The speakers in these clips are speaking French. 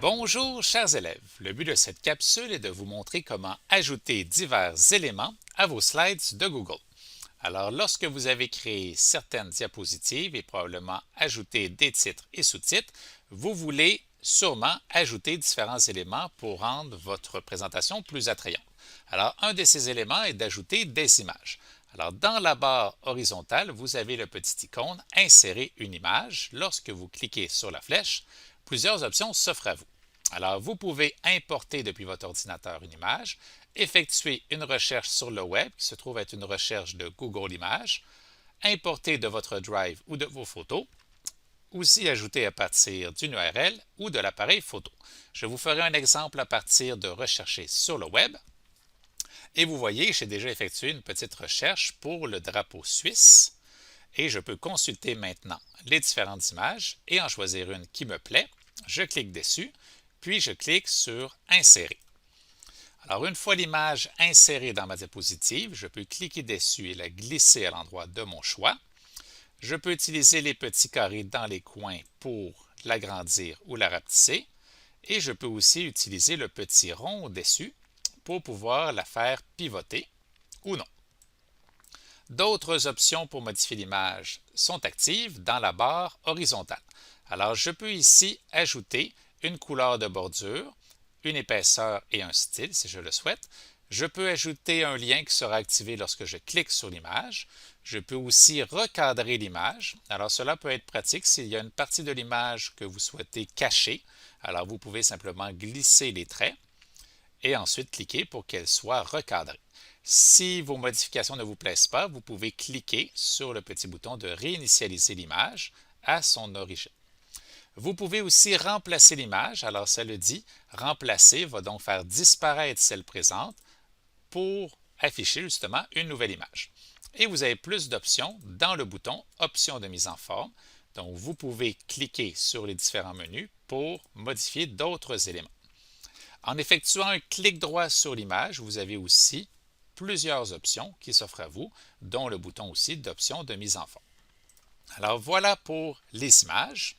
Bonjour chers élèves, le but de cette capsule est de vous montrer comment ajouter divers éléments à vos slides de Google. Alors lorsque vous avez créé certaines diapositives et probablement ajouté des titres et sous-titres, vous voulez sûrement ajouter différents éléments pour rendre votre présentation plus attrayante. Alors un de ces éléments est d'ajouter des images. Alors dans la barre horizontale, vous avez le petit icône Insérer une image. Lorsque vous cliquez sur la flèche, plusieurs options s'offrent à vous. Alors, vous pouvez importer depuis votre ordinateur une image, effectuer une recherche sur le web, qui se trouve être une recherche de Google Images, importer de votre Drive ou de vos photos, aussi ajouter à partir d'une URL ou de l'appareil photo. Je vous ferai un exemple à partir de rechercher sur le web. Et vous voyez, j'ai déjà effectué une petite recherche pour le drapeau suisse et je peux consulter maintenant les différentes images et en choisir une qui me plaît. Je clique dessus, puis je clique sur Insérer. Alors, une fois l'image insérée dans ma diapositive, je peux cliquer dessus et la glisser à l'endroit de mon choix. Je peux utiliser les petits carrés dans les coins pour l'agrandir ou la rapetisser. Et je peux aussi utiliser le petit rond au-dessus pour pouvoir la faire pivoter ou non. D'autres options pour modifier l'image sont actives dans la barre horizontale. Alors, je peux ici ajouter une couleur de bordure, une épaisseur et un style si je le souhaite. Je peux ajouter un lien qui sera activé lorsque je clique sur l'image. Je peux aussi recadrer l'image. Alors, cela peut être pratique s'il y a une partie de l'image que vous souhaitez cacher. Alors, vous pouvez simplement glisser les traits et ensuite cliquer pour qu'elle soit recadrée. Si vos modifications ne vous plaisent pas, vous pouvez cliquer sur le petit bouton de réinitialiser l'image à son origine. Vous pouvez aussi remplacer l'image. Alors, ça le dit, remplacer va donc faire disparaître celle présente pour afficher justement une nouvelle image. Et vous avez plus d'options dans le bouton Options de mise en forme. Donc, vous pouvez cliquer sur les différents menus pour modifier d'autres éléments. En effectuant un clic droit sur l'image, vous avez aussi plusieurs options qui s'offrent à vous, dont le bouton aussi d'options de mise en forme. Alors voilà pour les images.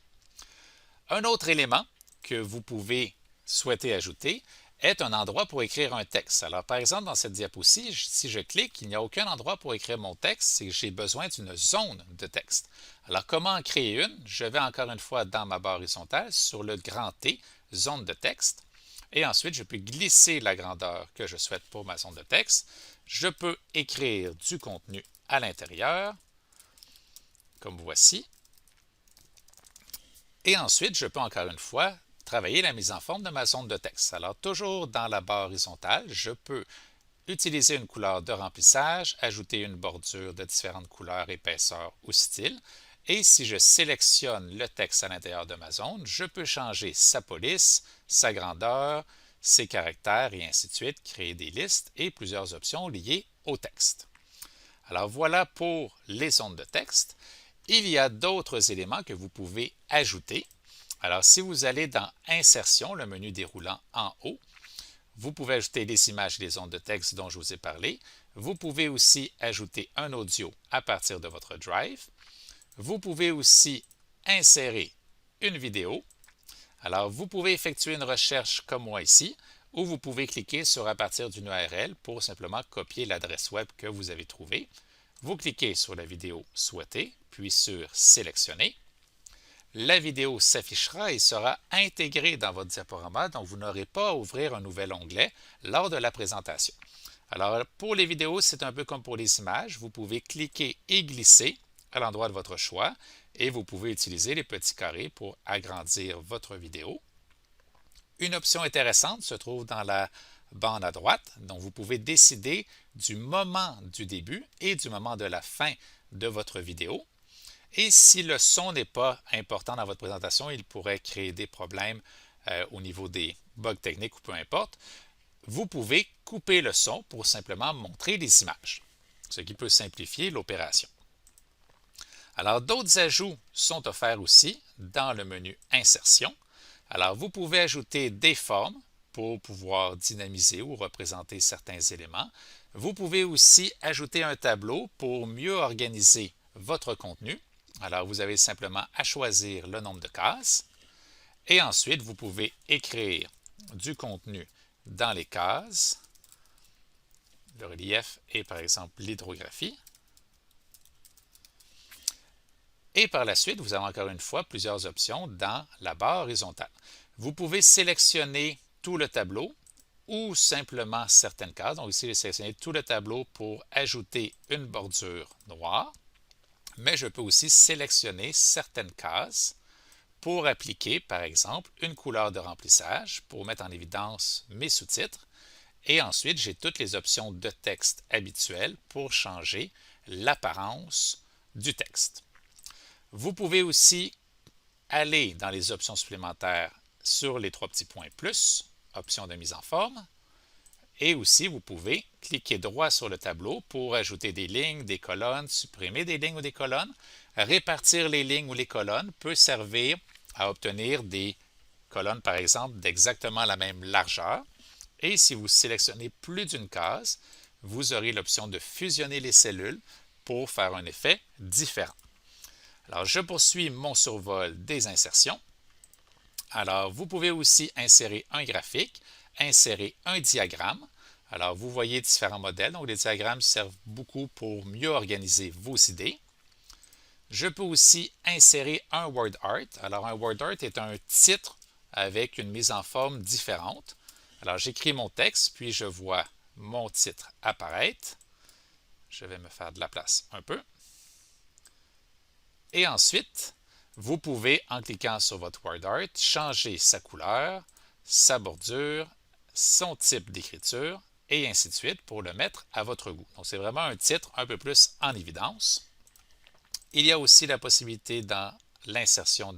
Un autre élément que vous pouvez souhaiter ajouter est un endroit pour écrire un texte. Alors par exemple, dans cette diapositive, si je clique, il n'y a aucun endroit pour écrire mon texte, c'est que j'ai besoin d'une zone de texte. Alors comment en créer une? Je vais encore une fois dans ma barre horizontale sur le grand T, zone de texte. Et ensuite, je peux glisser la grandeur que je souhaite pour ma zone de texte. Je peux écrire du contenu à l'intérieur, comme voici. Et ensuite, je peux encore une fois travailler la mise en forme de ma zone de texte. Alors, toujours dans la barre horizontale, je peux utiliser une couleur de remplissage, ajouter une bordure de différentes couleurs, épaisseur ou style. Et si je sélectionne le texte à l'intérieur de ma zone, je peux changer sa police, sa grandeur, ses caractères et ainsi de suite, créer des listes et plusieurs options liées au texte. Alors voilà pour les zones de texte. Il y a d'autres éléments que vous pouvez ajouter. Alors si vous allez dans Insertion, le menu déroulant en haut, vous pouvez ajouter les images et les zones de texte dont je vous ai parlé. Vous pouvez aussi ajouter un audio à partir de votre Drive. Vous pouvez aussi insérer une vidéo. Alors, vous pouvez effectuer une recherche comme moi ici, ou vous pouvez cliquer sur à partir d'une URL pour simplement copier l'adresse web que vous avez trouvée. Vous cliquez sur la vidéo souhaitée, puis sur Sélectionner. La vidéo s'affichera et sera intégrée dans votre diaporama, donc vous n'aurez pas à ouvrir un nouvel onglet lors de la présentation. Alors, pour les vidéos, c'est un peu comme pour les images. Vous pouvez cliquer et glisser à l'endroit de votre choix et vous pouvez utiliser les petits carrés pour agrandir votre vidéo. Une option intéressante se trouve dans la bande à droite, donc vous pouvez décider du moment du début et du moment de la fin de votre vidéo. Et si le son n'est pas important dans votre présentation, il pourrait créer des problèmes au niveau des bugs techniques ou peu importe. Vous pouvez couper le son pour simplement montrer les images, ce qui peut simplifier l'opération. Alors, d'autres ajouts sont offerts aussi dans le menu Insertion. Alors, vous pouvez ajouter des formes pour pouvoir dynamiser ou représenter certains éléments. Vous pouvez aussi ajouter un tableau pour mieux organiser votre contenu. Alors, vous avez simplement à choisir le nombre de cases. Et ensuite, vous pouvez écrire du contenu dans les cases, le relief et par exemple l'hydrographie. Et par la suite, vous avez encore une fois plusieurs options dans la barre horizontale. Vous pouvez sélectionner tout le tableau ou simplement certaines cases. Donc ici, j'ai sélectionné tout le tableau pour ajouter une bordure noire. Mais je peux aussi sélectionner certaines cases pour appliquer, par exemple, une couleur de remplissage pour mettre en évidence mes sous-titres. Et ensuite, j'ai toutes les options de texte habituelles pour changer l'apparence du texte. Vous pouvez aussi aller dans les options supplémentaires sur les trois petits points plus, option de mise en forme. Et aussi, vous pouvez cliquer droit sur le tableau pour ajouter des lignes, des colonnes, supprimer des lignes ou des colonnes. Répartir les lignes ou les colonnes peut servir à obtenir des colonnes, par exemple, d'exactement la même largeur. Et si vous sélectionnez plus d'une case, vous aurez l'option de fusionner les cellules pour faire un effet différent. Alors, je poursuis mon survol des insertions. Alors, vous pouvez aussi insérer un graphique, insérer un diagramme. Alors, vous voyez différents modèles. Donc, les diagrammes servent beaucoup pour mieux organiser vos idées. Je peux aussi insérer un word art. Alors, un word art est un titre avec une mise en forme différente. Alors, j'écris mon texte, puis je vois mon titre apparaître. Je vais me faire de la place un peu. Et ensuite, vous pouvez, en cliquant sur votre word art, changer sa couleur, sa bordure, son type d'écriture, et ainsi de suite pour le mettre à votre goût. Donc, c'est vraiment un titre un peu plus en évidence. Il y a aussi la possibilité dans l'insertion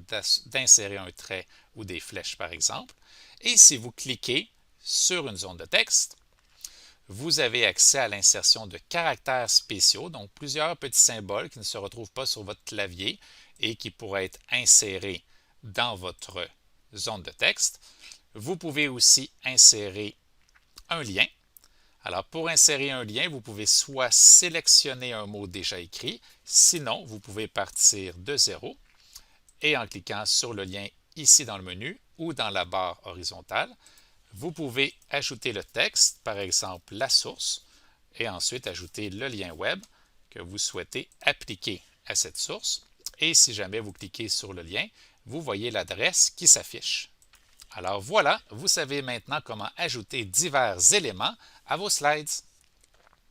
d'insérer un trait ou des flèches, par exemple. Et si vous cliquez sur une zone de texte, vous avez accès à l'insertion de caractères spéciaux, donc plusieurs petits symboles qui ne se retrouvent pas sur votre clavier et qui pourraient être insérés dans votre zone de texte. Vous pouvez aussi insérer un lien. Alors, pour insérer un lien, vous pouvez soit sélectionner un mot déjà écrit, sinon, vous pouvez partir de zéro et en cliquant sur le lien ici dans le menu ou dans la barre horizontale, vous pouvez ajouter le texte, par exemple la source, et ensuite ajouter le lien web que vous souhaitez appliquer à cette source. Et si jamais vous cliquez sur le lien, vous voyez l'adresse qui s'affiche. Alors voilà, vous savez maintenant comment ajouter divers éléments à vos slides.